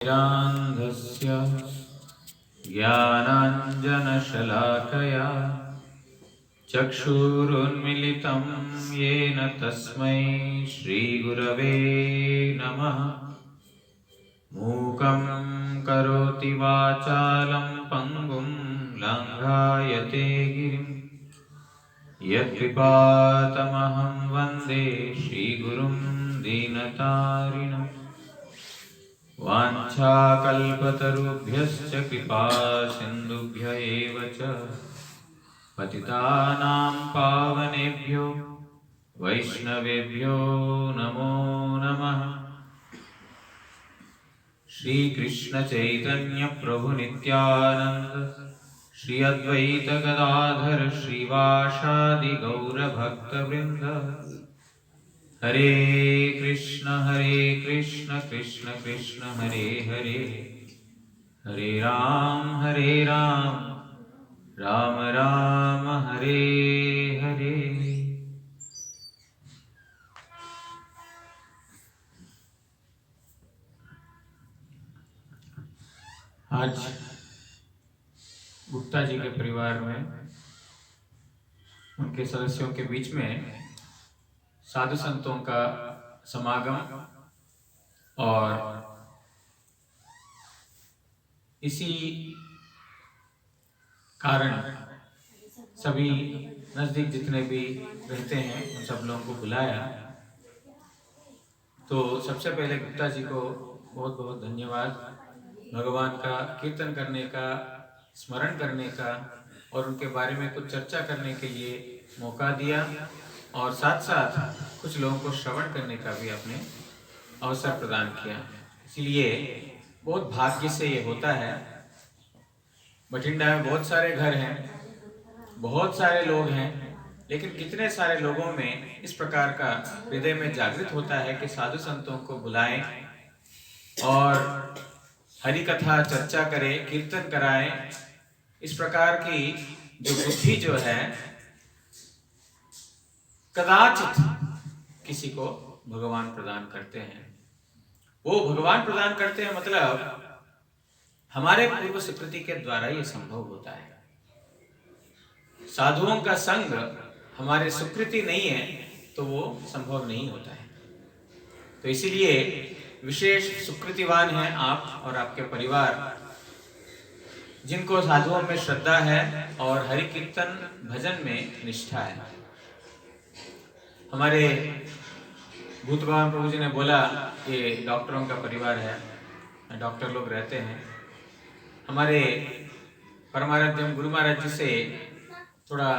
निरान्धस्य ज्ञानाञ्जनशलाकया चक्षुरुन्मिलितं येन तस्मै श्रीगुरवे नमः। मूकं करोति वाचालं पङ्गुं लङ्घायते गिरिं यत्कृपातमहं वन्दे श्रीगुरुं दीनतारिणम्। वाञ्छाकल्पतरुभ्यश्च कृपा सिन्धुभ्य एव च पतितानां पावनेभ्यो वैष्णवेभ्यो नमो नमः। श्रीकृष्ण चैतन्य प्रभु नित्यानंद श्री अद्वैत गदाधर श्रीवासादि गौर भक्तवृंद। हरे कृष्ण कृष्ण कृष्ण हरे हरे, हरे राम राम राम हरे हरे। आज गुप्ता जी के परिवार में उनके सदस्यों के बीच में साधु संतों का समागम और इसी कारण सभी नजदीक जितने भी रहते हैं उन सब लोगों को बुलाया। तो सबसे पहले गुप्ता जी को बहुत बहुत धन्यवाद, भगवान का कीर्तन करने का, स्मरण करने का और उनके बारे में कुछ चर्चा करने के लिए मौका दिया और साथ साथ कुछ लोगों को श्रवण करने का भी आपने अवसर प्रदान किया। इसलिए बहुत भाग्य से ये होता है। बठिंडा में बहुत सारे घर हैं, बहुत सारे लोग हैं, लेकिन कितने सारे लोगों में इस प्रकार का हृदय में जागृत होता है कि साधु संतों को बुलाएं और हरि कथा चर्चा करें, कीर्तन कराएं। इस प्रकार की जो बुद्धि जो है कदाचित किसी को भगवान प्रदान करते हैं। वो भगवान प्रदान करते हैं मतलब हमारे पूर्व स्वीकृति के द्वारा ये संभव होता है। साधुओं का संग हमारे स्वीकृति नहीं है तो वो संभव नहीं होता है। तो इसीलिए विशेष सुकृतिवान हैं आप और आपके परिवार, जिनको साधुओं में श्रद्धा है और हरि कीर्तन भजन में निष्ठा है। हमारे भूत भगवान प्रभु जी ने बोला ये डॉक्टरों का परिवार है, डॉक्टर लोग रहते हैं। हमारे परमाराध्य गुरु महाराज जी से थोड़ा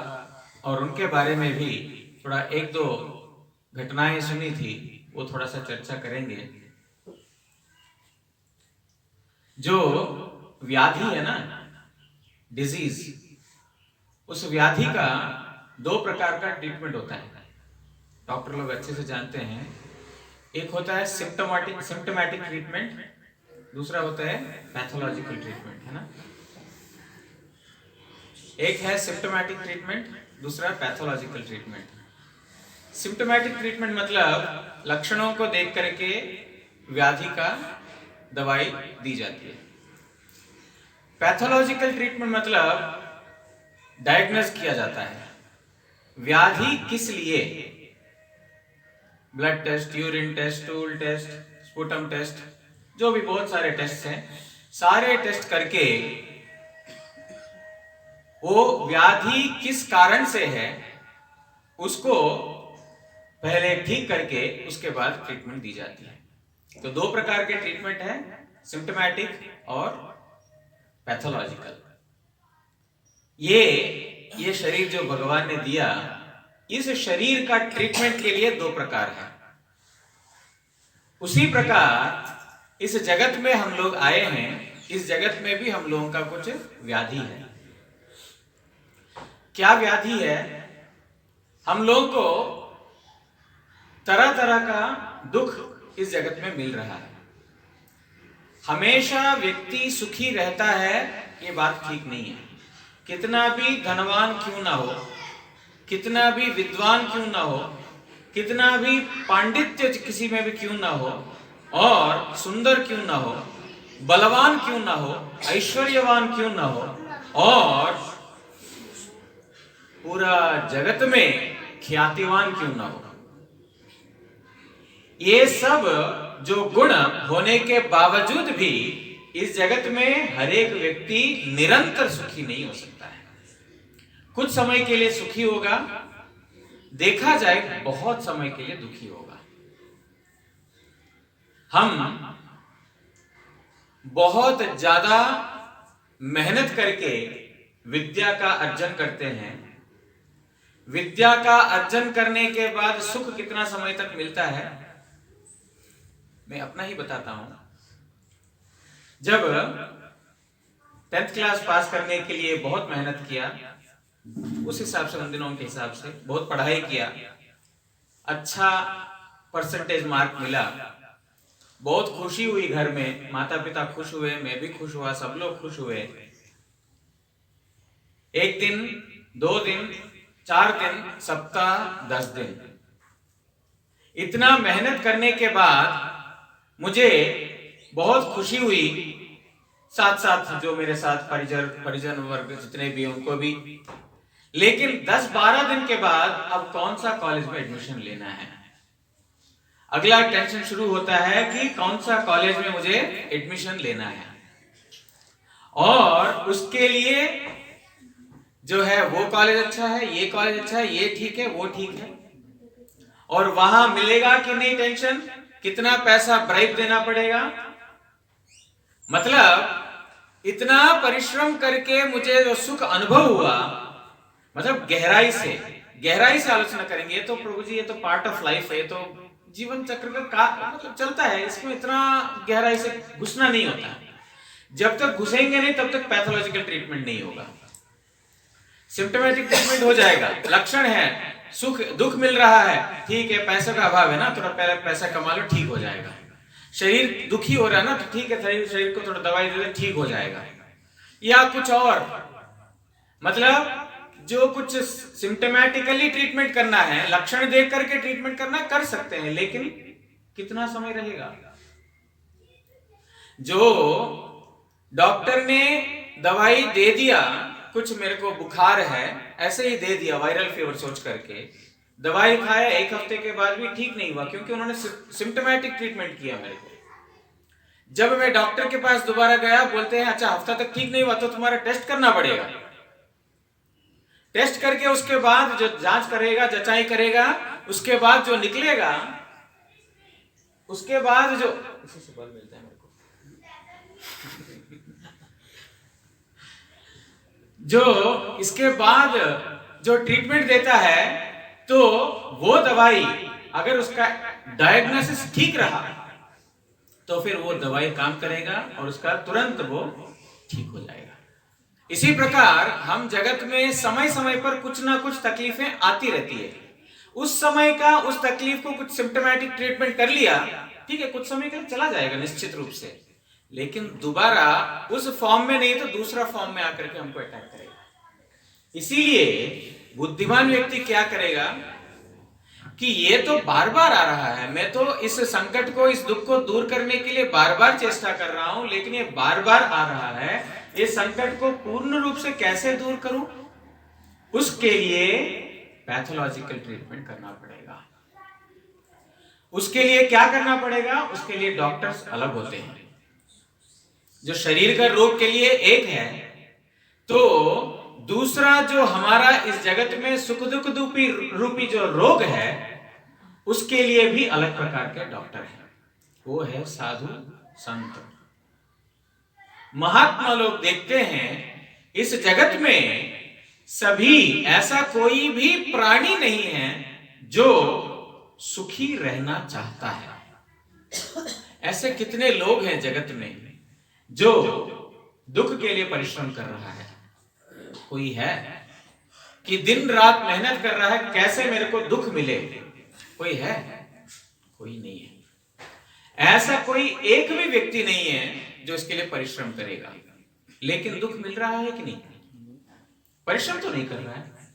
और उनके बारे में भी थोड़ा एक दो घटनाएं सुनी थी, वो थोड़ा सा चर्चा करेंगे। जो व्याधि है ना, डिजीज, उस व्याधि का दो प्रकार का ट्रीटमेंट होता है। डॉक्टर लोग अच्छे से जानते हैं। एक होता है सिम्टोमेटिक ट्रीटमेंट, दूसरा होता है पैथोलॉजिकल ट्रीटमेंट, है ना। एक है सिम्टोमेटिक ट्रीटमेंट, दूसरा पैथोलॉजिकल ट्रीटमेंट। सिम्टोमेटिक ट्रीटमेंट मतलब लक्षणों को देख करके व्याधि का दवाई दी जाती है। पैथोलॉजिकल ट्रीटमेंट मतलब डायग्नोज किया जाता है व्याधि किस लिए। Blood test, urine test, stool test, sputum test, जो भी बहुत सारे टेस्ट हैं, सारे टेस्ट करके वो व्याधि किस कारण से है उसको पहले ठीक करके उसके बाद ट्रीटमेंट दी जाती है। तो दो प्रकार के ट्रीटमेंट है, सिम्टोमेटिक और पैथोलॉजिकल। ये शरीर जो भगवान ने दिया, इस शरीर का ट्रीटमेंट के लिए दो प्रकार है। उसी प्रकार इस जगत में हम लोग आए हैं, इस जगत में भी हम लोगों का कुछ व्याधि है। क्या व्याधि है? हम लोगों को तरह तरह का दुख इस जगत में मिल रहा है। हमेशा व्यक्ति सुखी रहता है, ये बात ठीक नहीं है। कितना भी धनवान क्यों ना हो, कितना भी विद्वान क्यों ना हो, कितना भी पांडित्य किसी में भी क्यों ना हो और सुंदर क्यों ना हो, बलवान क्यों ना हो, ऐश्वर्यवान क्यों ना हो, और पूरा जगत में ख्यातिवान क्यों ना हो, ये सब जो गुण होने के बावजूद भी इस जगत में हर एक व्यक्ति निरंतर सुखी नहीं हो सकता है। कुछ समय के लिए सुखी होगा, देखा जाए बहुत समय के लिए दुखी होगा। हम बहुत ज्यादा मेहनत करके विद्या का अर्जन करते हैं। विद्या का अर्जन करने के बाद सुख कितना समय तक मिलता है, मैं अपना ही बताता हूं। जब 10th क्लास पास करने के लिए बहुत मेहनत किया, उस हिसाब से उन दिनों के हिसाब से बहुत पढ़ाई किया, अच्छा परसेंटेज मार्क मिला, बहुत खुशी हुई, घर में माता पिता खुश हुए, मैं भी खुश हुआ, सब लोग खुश हुए। एक दिन, 2 दिन, 4 दिन, सप्ताह, 10 दिन, इतना मेहनत करने के बाद मुझे बहुत खुशी हुई, साथ साथ जो मेरे साथ परिजन वर्ग जितने भी उनको भी। लेकिन 10-12 दिन के बाद अब कौन सा कॉलेज में एडमिशन लेना है, अगला टेंशन शुरू होता है कि कौन सा कॉलेज में मुझे एडमिशन लेना है, और उसके लिए जो है वो कॉलेज अच्छा है, ये कॉलेज अच्छा है, ये ठीक है, वो ठीक है, और वहां मिलेगा कि नहीं टेंशन, कितना पैसा ब्राइब देना पड़ेगा। मतलब इतना परिश्रम करके मुझे जो सुख अनुभव हुआ, मतलब गहराई से आलोचना करेंगे तो प्रभु जी ये तो पार्ट ऑफ लाइफ है, तो जीवन चक्र का मतलब चलता है, इसमें इतना गहराई से घुसना नहीं होता। जब तक घुसेंगे नहीं तब तक पैथोलॉजिकल ट्रीटमेंट नहीं होगा। सिम्टोमेटिक ट्रीटमेंट हो जाएगा, लक्षण है, सुख दुख मिल रहा है, ठीक है, पैसे का अभाव है ना, थोड़ा पहले पैसा कमा लो, ठीक हो जाएगा। शरीर दुखी हो रहा है ना, तो ठीक है, शरीर को थोड़ा दवाई दे दो, ठीक हो जाएगा। या कुछ और, मतलब जो कुछ सिम्टोमेटिकली ट्रीटमेंट करना है, लक्षण देख करके ट्रीटमेंट करना कर सकते हैं, लेकिन कितना समय रहेगा। जो डॉक्टर ने दवाई दे दिया, कुछ मेरे को बुखार है ऐसे ही दे दिया, वायरल फीवर सोच करके दवाई खाया, 1 हफ्ते के बाद भी ठीक नहीं हुआ, क्योंकि उन्होंने सिम्टोमेटिक ट्रीटमेंट किया मेरे को। जब मैं डॉक्टर के पास दोबारा गया, बोलते हैं अच्छा हफ्ता तक ठीक नहीं हुआ तो तुम्हारा टेस्ट करना पड़ेगा। टेस्ट करके उसके बाद जो जांच करेगा, जचाई करेगा, उसके बाद जो निकलेगा, उसके बाद जो मिलता है मेरे को जो इसके बाद जो ट्रीटमेंट देता है, तो वो दवाई अगर उसका डायग्नोसिस ठीक रहा तो फिर वो दवाई काम करेगा और उसका तुरंत वो ठीक हो जाएगा। इसी प्रकार हम जगत में समय समय पर कुछ ना कुछ तकलीफें आती रहती है। उस समय का उस तकलीफ को कुछ सिम्टोमेटिक ट्रीटमेंट कर लिया, ठीक है, कुछ समय के लिए चला जाएगा निश्चित रूप से, लेकिन दोबारा उस फॉर्म में नहीं तो दूसरा फॉर्म में आकर के हमको अटैक करेगा। इसीलिए बुद्धिमान व्यक्ति क्या करेगा कि ये तो बार बार आ रहा है, मैं तो इस संकट को, इस दुख को दूर करने के लिए बार बार चेष्टा कर रहा हूं, लेकिन ये बार बार आ रहा है, ये संकट को पूर्ण रूप से कैसे दूर करूं, उसके लिए पैथोलॉजिकल ट्रीटमेंट करना पड़ेगा। उसके लिए क्या करना पड़ेगा, उसके लिए डॉक्टर्स अलग होते हैं। जो शरीर का रोग के लिए एक है, तो दूसरा जो हमारा इस जगत में सुख दुख रूपी जो रोग है, उसके लिए भी अलग प्रकार के डॉक्टर हैं। वो है साधु संत। महात्मा लोग देखते हैं इस जगत में सभी, ऐसा कोई भी प्राणी नहीं है जो सुखी रहना चाहता है। ऐसे कितने लोग हैं जगत में जो दुख के लिए परिश्रम कर रहा है। कोई है कि दिन रात मेहनत कर रहा है कैसे मेरे को दुख मिले, कोई है? कोई नहीं है। ऐसा कोई एक भी व्यक्ति नहीं है जो इसके लिए परिश्रम करेगा। लेकिन दुख मिल रहा है कि नहीं? परिश्रम तो नहीं कर रहा है,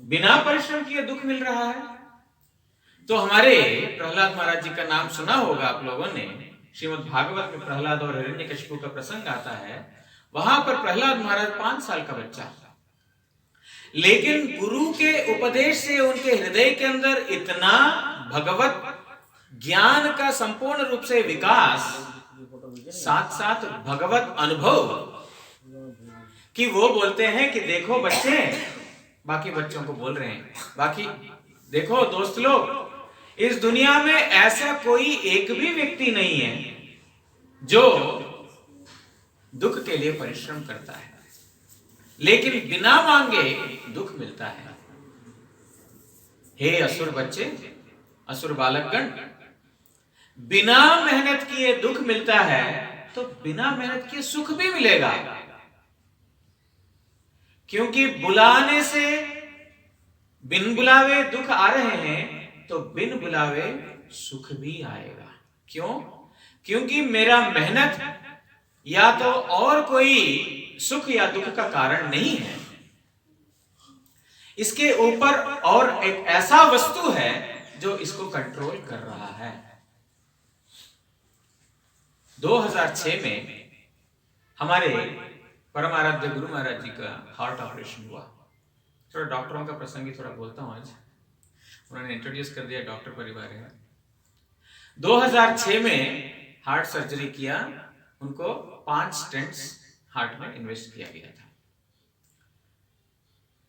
बिना परिश्रम किए दुख मिल रहा है। तो हमारे प्रहलाद महाराज जी का नाम सुना होगा आप लोगों ने, श्रीमद् भागवत में प्रहलाद और हिरण्यकशिपु का प्रसंग आता है, वहां पर प्रहलाद महाराज 5 साल का बच्चा, लेकिन गुरु के उपदेश से उनके हृदय के अंदर इतना भगवत ज्ञान का संपूर्ण रूप से विकास, साथ साथ भगवत अनुभव, कि वो बोलते हैं कि देखो बच्चे, बाकी बच्चों को बोल रहे हैं, बाकी देखो दोस्त लोग, इस दुनिया में ऐसा कोई एक भी व्यक्ति नहीं है जो दुख के लिए परिश्रम करता है, लेकिन बिना मांगे दुख मिलता है। हे असुर बच्चे, असुर बालकगण, बिना मेहनत किए दुख मिलता है तो बिना मेहनत किए सुख भी मिलेगा, क्योंकि बुलाने से बिन बुलावे दुख आ रहे हैं तो बिन बुलावे सुख भी आएगा। क्यों? क्योंकि मेरा मेहनत या तो और कोई सुख या दुख का कारण नहीं है, इसके ऊपर और एक ऐसा वस्तु है जो इसको कंट्रोल कर रहा है। 2006 में हमारे परमाराध्य गुरु महाराज जी का हार्ट ऑपरेशन हुआ। थोड़ा डॉक्टरों का प्रसंग ही थोड़ा बोलता हूं आज, उन्होंने इंट्रोड्यूस कर दिया, डॉक्टर परिवार है। 2006 में हार्ट सर्जरी किया, उनको 5 स्टेंट्स हार्ट में इन्वेस्ट किया गया था।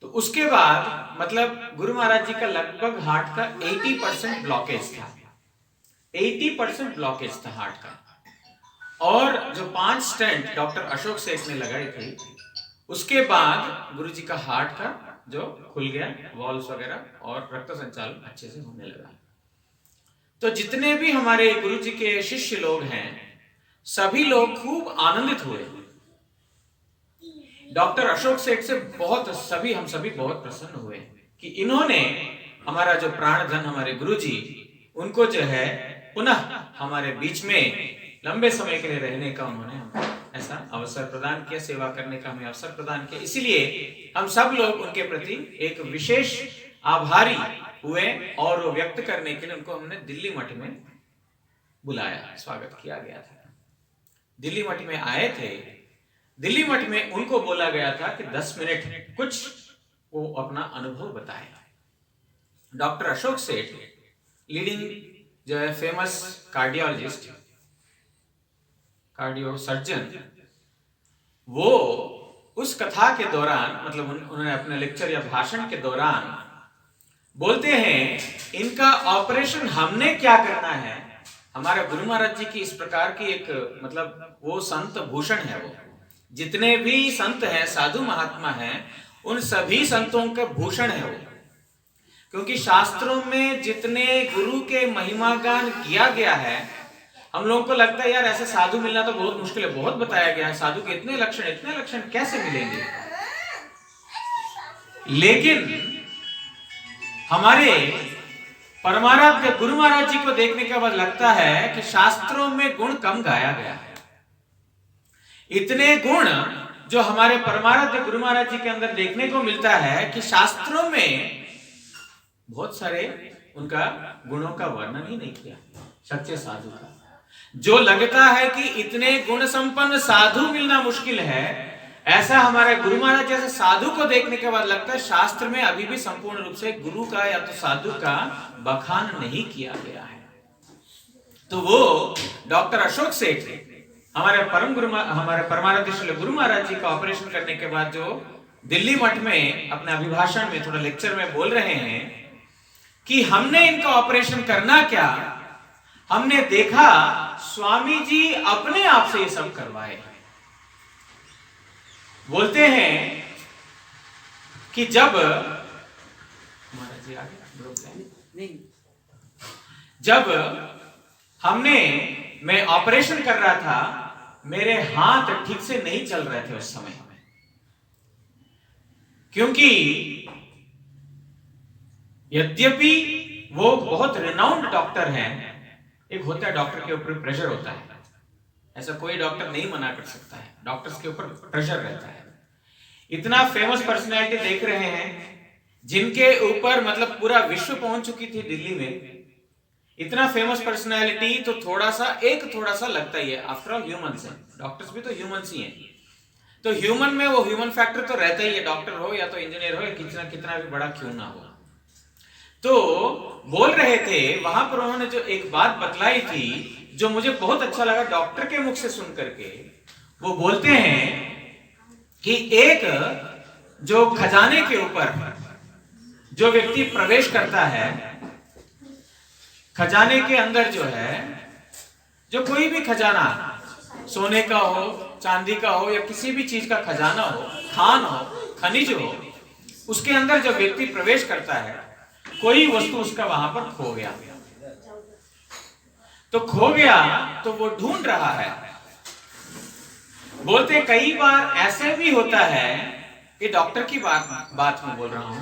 तो उसके बाद मतलब गुरु महाराज जी का लगभग हार्ट का 80% ब्लॉकेज था, 80% ब्लॉकेज था हार्ट का। और जो 5 स्टेंट डॉक्टर अशोक सेठ ने लगाई थी, उसके बाद गुरु जी का हार्ट का जो खुल गया, वॉल्व्स वगैरह, और रक्त संचालन अच्छे से होने लगा। तो जितने भी हमारे गुरु जी के शिष्य लोग हैं, सभी लोग खूब आनंदित हुए। डॉक्टर अशोक सेठ से हम सभी बहुत प्रसन्न हुए कि इन्होंने हमारा जो प्राण धन हमारे गुरु जी, उनको जो है पुनः हमारे बीच में लंबे समय के लिए रहने का उन्होंने हमें ऐसा अवसर प्रदान किया, सेवा करने का हमें अवसर प्रदान किया। इसीलिए हम सब लोग उनके प्रति एक विशेष आभारी हुए, और वो व्यक्त करने के लिए उनको हमने दिल्ली मठ में बुलाया, स्वागत किया गया था। दिल्ली मठ में आए थे, दिल्ली मठ में उनको बोला गया था कि 10 मिनट कुछ वो अपना अनुभव बताए। डॉक्टर अशोक सेठ, लीडिंग जो है फेमस कार्डियोलॉजिस्ट, कार्डियो सर्जन, वो उस कथा के दौरान, मतलब उन्होंने अपने लेक्चर या भाषण के दौरान बोलते हैं, इनका ऑपरेशन हमने क्या करना है। हमारे गुरु महाराज जी की इस प्रकार की एक मतलब वो संत भूषण है, वो जितने भी संत हैं, साधु महात्मा हैं, उन सभी संतों का भूषण है वो। क्योंकि शास्त्रों में जितने गुरु के महिमा गान किया गया है, हम लोगों को लगता है यार ऐसे साधु मिलना तो बहुत मुश्किल है, बहुत बताया गया है साधु के इतने लक्षण कैसे मिलेंगे। लेकिन हमारे परमाराध्य गुरु महाराज जी को देखने के बाद लगता है कि शास्त्रों में गुण कम गाया गया है। इतने गुण जो हमारे परमाराध्य गुरु महाराज जी के अंदर देखने को मिलता है कि शास्त्रों में बहुत सारे उनका गुणों का वर्णन ही नहीं किया, सच्चे साधु का। जो लगता है कि इतने गुण संपन्न साधु मिलना मुश्किल है, ऐसा हमारे गुरु महाराज जैसे साधु को देखने के बाद लगता है शास्त्र में अभी भी संपूर्ण रूप से गुरु का या तो साधु का बखान नहीं किया गया है। तो वो डॉक्टर अशोक सेठ हमारे परमाराध्य श्री गुरु महाराज जी का ऑपरेशन करने के बाद जो दिल्ली मठ में अपने अभिभाषण में, थोड़ा लेक्चर में बोल रहे हैं कि हमने इनका ऑपरेशन करना क्या, हमने देखा स्वामी जी अपने आप से ये सब करवाए। बोलते हैं कि जब महाराज जी आगे जब मैं ऑपरेशन कर रहा था, मेरे हाथ ठीक से नहीं चल रहे थे उस समय, क्योंकि यद्यपि वो बहुत रिनाउंड डॉक्टर हैं। एक होता है डॉक्टर के ऊपर प्रेशर होता है, ऐसा कोई डॉक्टर नहीं मना कर सकता है, डॉक्टर्स के ऊपर प्रेशर रहता है। इतना फेमस पर्सनैलिटी देख रहे हैं जिनके ऊपर मतलब पूरा विश्व पहुंच चुकी थी दिल्ली में, इतना फेमस पर्सनालिटी, तो थोड़ा सा लगता ही है, आफ्टर ऑल ह्यूमंस हैं, डॉक्टर्स भी तो ह्यूमंस ही हैं, तो ह्यूमन में वो ह्यूमन फैक्टर तो रहता ही है, डॉक्टर हो या तो इंजीनियर हो या कितना भी बड़ा क्यों ना हो। तो बोल रहे थे वहां पर उन्होंने जो एक बात बतलाई थी जो मुझे बहुत अच्छा लगा डॉक्टर के मुख से सुन करके। वो बोलते हैं कि एक जो खजाने के ऊपर जो व्यक्ति प्रवेश करता है, खजाने के अंदर जो है, जो कोई भी खजाना, सोने का हो, चांदी का हो या किसी भी चीज का खजाना हो, खान हो, खनिज हो, उसके अंदर जब व्यक्ति प्रवेश करता है, कोई वस्तु उसका वहां पर खो गया, तो खो गया तो वो ढूंढ रहा है। बोलते कई बार ऐसे भी होता है, ये डॉक्टर की बात में बोल रहा हूं,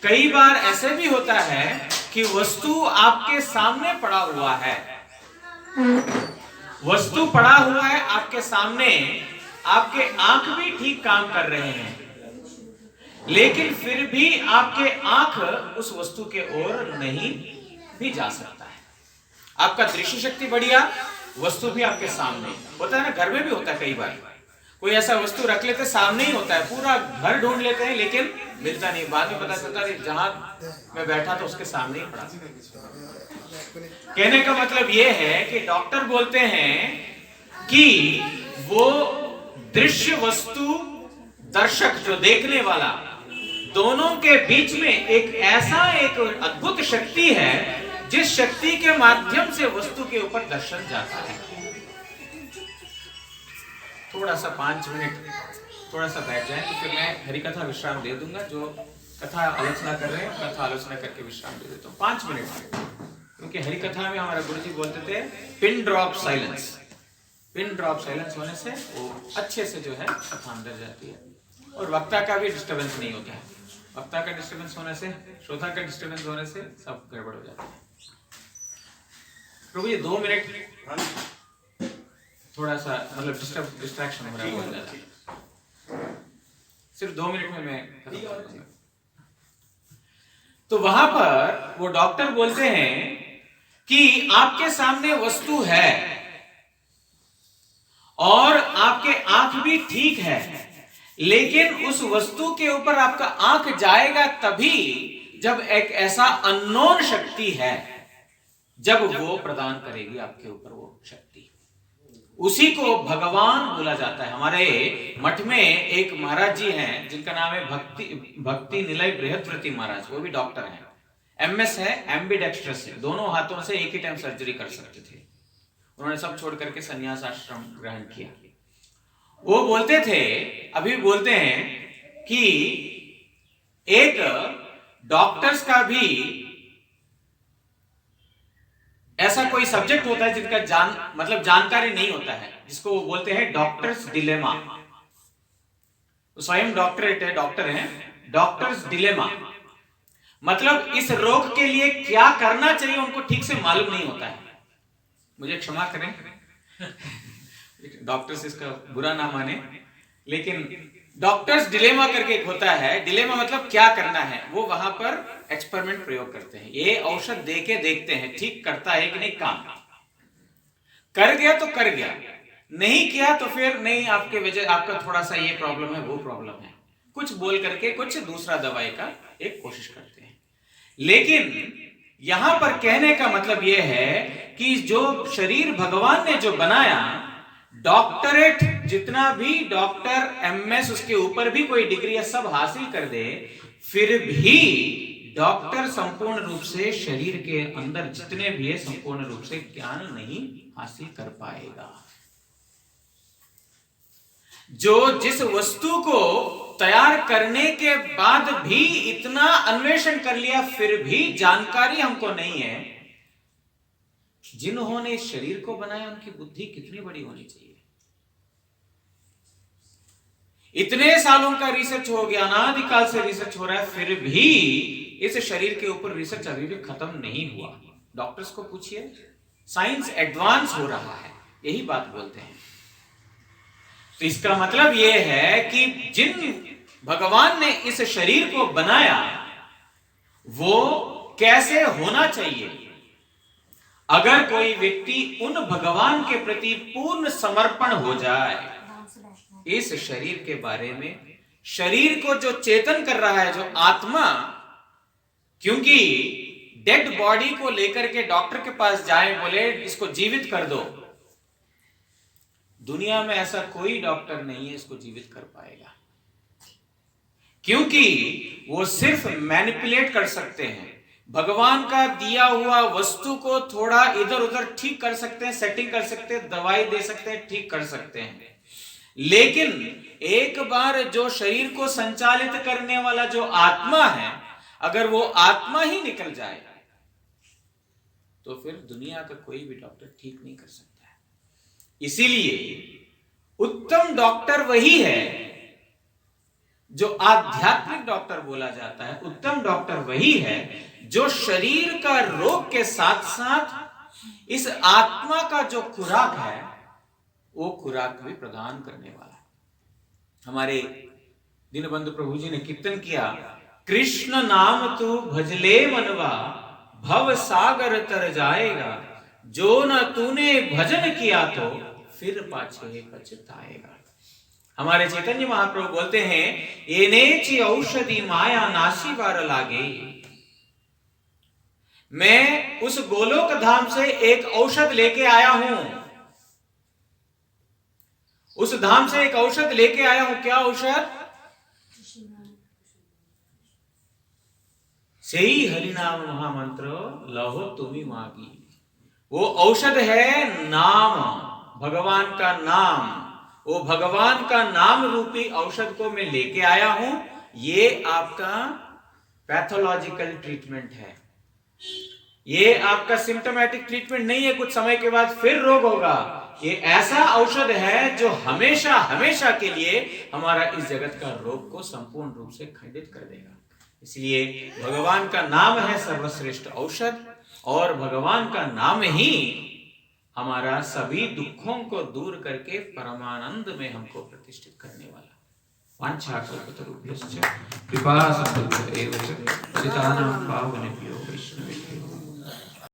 कई बार ऐसे भी होता है कि वस्तु आपके सामने पड़ा हुआ है, वस्तु पड़ा हुआ है आपके सामने, आपके आंख भी ठीक काम कर रहे हैं, लेकिन फिर भी आपके आंख उस वस्तु के ओर नहीं भी जा सकता है। आपका दृश्य शक्ति बढ़िया, वस्तु भी आपके सामने होता है ना, घर में भी होता है, कई बार कोई ऐसा वस्तु रख लेते सामने ही होता है, पूरा घर ढूंढ लेते हैं लेकिन मिलता नहीं, बाद में पता चलता है जहां मैं बैठा तो उसके सामने ही पड़ा। कहने का मतलब यह है कि डॉक्टर बोलते हैं कि वो दृश्य वस्तु, दर्शक जो देखने वाला, दोनों के बीच में एक अद्भुत शक्ति है जिस शक्ति के माध्यम से वस्तु के ऊपर दर्शन जाता है। थोड़ा सा 5 मिनट थोड़ा सा बैठ जाए तो फिर मैं हरि कथा विश्राम दे दूंगा। जो कथा आलोचना कर रहे हैं कथा आलोचना करके विश्राम दे देता हूँ 5 मिनट, क्योंकि हरि कथा में हमारा गुरुजी बोलते थे pin drop silence, pin drop silence होने से वो अच्छे से जो है कथा अंदर जाती है और वक्ता का भी डिस्टर्बेंस नहीं होता है। वक्ता का डिस्टर्बेंस होने से, श्रोता का डिस्टर्बेंस होने से सब गड़बड़ हो जाता है। प्रभु ये 2 मिनट थोड़ा सा मतलब डिस्ट्रैक्शन हो रहा है बहुत ज्यादा, सिर्फ 2 मिनट में मैं खत्म कर दूंगा। तो वहां पर वो डॉक्टर बोलते हैं कि आपके सामने वस्तु है और आपके आंख भी ठीक है, लेकिन उस वस्तु के ऊपर आपका आंख जाएगा तभी जब एक ऐसा अननोन शक्ति है, जब वो प्रदान करेगी आपके ऊपर वो शक्ति, उसी को भगवान बोला जाता है। हमारे मठ में एक महाराज जी हैं जिनका नाम है भक्ति निलय बृहस्पति महाराज, वो भी डॉक्टर हैं, एमएस है, एम्बिडेक्स्ट्रस है, दोनों हाथों से एक ही टाइम सर्जरी कर सकते थे। उन्होंने सब छोड़ करके संन्यास आश्रम ग्रहण किया। वो बोलते थे, अभी बोलते हैं कि एक डॉक्टर्स का भी ऐसा कोई सब्जेक्ट होता है जिनका जानकारी नहीं होता है, जिसको वो बोलते हैं डॉक्टर्स डिलेमा। स्वयं डॉक्टरेट है, डॉक्टर हैं, डॉक्टर्स डिलेमा मतलब इस रोग के लिए क्या करना चाहिए उनको ठीक से मालूम नहीं होता है। मुझे क्षमा करें डॉक्टर्स इसका बुरा ना माने, लेकिन डॉक्टर्स डिलेमा करके एक होता है। डिलेमा मतलब क्या करना है, वो वहां पर एक्सपेरिमेंट प्रयोग करते हैं, ये औषध देके देखते हैं ठीक करता है कि नहीं, काम कर गया तो कर गया, नहीं किया तो फिर नहीं, आपके वजह आपका थोड़ा सा ये प्रॉब्लम है वो प्रॉब्लम है, कुछ बोल करके कुछ दूसरा दवाई का एक कोशिश करते हैं। लेकिन यहां पर कहने का मतलब यह है कि जो शरीर भगवान ने जो बनाया, डॉक्टरेट जितना भी डॉक्टर एमएस उसके ऊपर भी कोई डिग्री सब हासिल कर दे, फिर भी डॉक्टर संपूर्ण रूप से शरीर के अंदर जितने भी है संपूर्ण रूप से ज्ञान नहीं हासिल कर पाएगा। जो जिस वस्तु को तैयार करने के बाद भी इतना अन्वेषण कर लिया फिर भी जानकारी हमको नहीं है, जिन्होंने इस शरीर को बनाया उनकी बुद्धि कितनी बड़ी होनी चाहिए। इतने सालों का रिसर्च हो गया, अनादिकाल से रिसर्च हो रहा है, फिर भी इस शरीर के ऊपर रिसर्च अभी भी खत्म नहीं हुआ। डॉक्टर्स को पूछिए, साइंस एडवांस हो रहा है, यही बात बोलते हैं। तो इसका मतलब यह है कि जिन भगवान ने इस शरीर को बनाया वो कैसे होना चाहिए, अगर कोई व्यक्ति उन भगवान के प्रति पूर्ण समर्पण हो जाए, इस शरीर के बारे में, शरीर को जो चेतन कर रहा है, जो आत्मा, क्योंकि डेड बॉडी को लेकर के डॉक्टर के पास जाए, बोले इसको जीवित कर दो, दुनिया में ऐसा कोई डॉक्टर नहीं है इसको जीवित कर पाएगा, क्योंकि वो सिर्फ मैनिपुलेट कर सकते हैं। भगवान का दिया हुआ वस्तु को थोड़ा इधर उधर ठीक कर सकते हैं, सेटिंग कर सकते हैं, दवाई दे सकते हैं, ठीक कर सकते हैं, लेकिन एक बार जो शरीर को संचालित करने वाला जो आत्मा है, अगर वो आत्मा ही निकल जाए तो फिर दुनिया का कोई भी डॉक्टर ठीक नहीं कर सकता है। इसीलिए उत्तम डॉक्टर वही है जो आध्यात्मिक डॉक्टर बोला जाता है। उत्तम डॉक्टर वही है जो शरीर का रोग के साथ साथ इस आत्मा का जो खुराक है वो खुराक भी प्रदान करने वाला है। हमारे दीनबंधु प्रभु जी ने कीर्तन किया, कृष्ण नाम तू भजले मनवा, भव सागर तर जाएगा, जो न तूने भजन किया तो फिर पाछे पछताएगा। हमारे चैतन्य महाप्रभु बोलते हैं, एनेची औषधि माया नाशी बार लागे। मैं उस गोलोक धाम से एक औषध लेके आया हूं, उस धाम से एक औषध लेके आया हूं। क्या औषध? सही हरिनाम महामंत्र लहो तुम्ही मागी। वो औषध है नाम, भगवान का नाम। वो भगवान का नाम रूपी औषध को मैं लेके आया हूं। ये आपका पैथोलॉजिकल ट्रीटमेंट है, ये आपका सिम्टोमेटिक ट्रीटमेंट नहीं है, कुछ समय के बाद फिर रोग होगा। ये ऐसा औषध है जो हमेशा हमेशा के लिए हमारा इस जगत का रोग को संपूर्ण रूप से खंडित कर देगा। इसलिए भगवान का नाम है सर्वश्रेष्ठ औषध, और भगवान का नाम ही हमारा सभी दुखों को दूर करके परमानंद में हमको प्रतिष्ठित करने वाला। वांछाकल्पतरुभ्यश्च कृपा सिंधुभ्यो एव च पतितानां पावनेभ्यो वैष्णवेभ्यो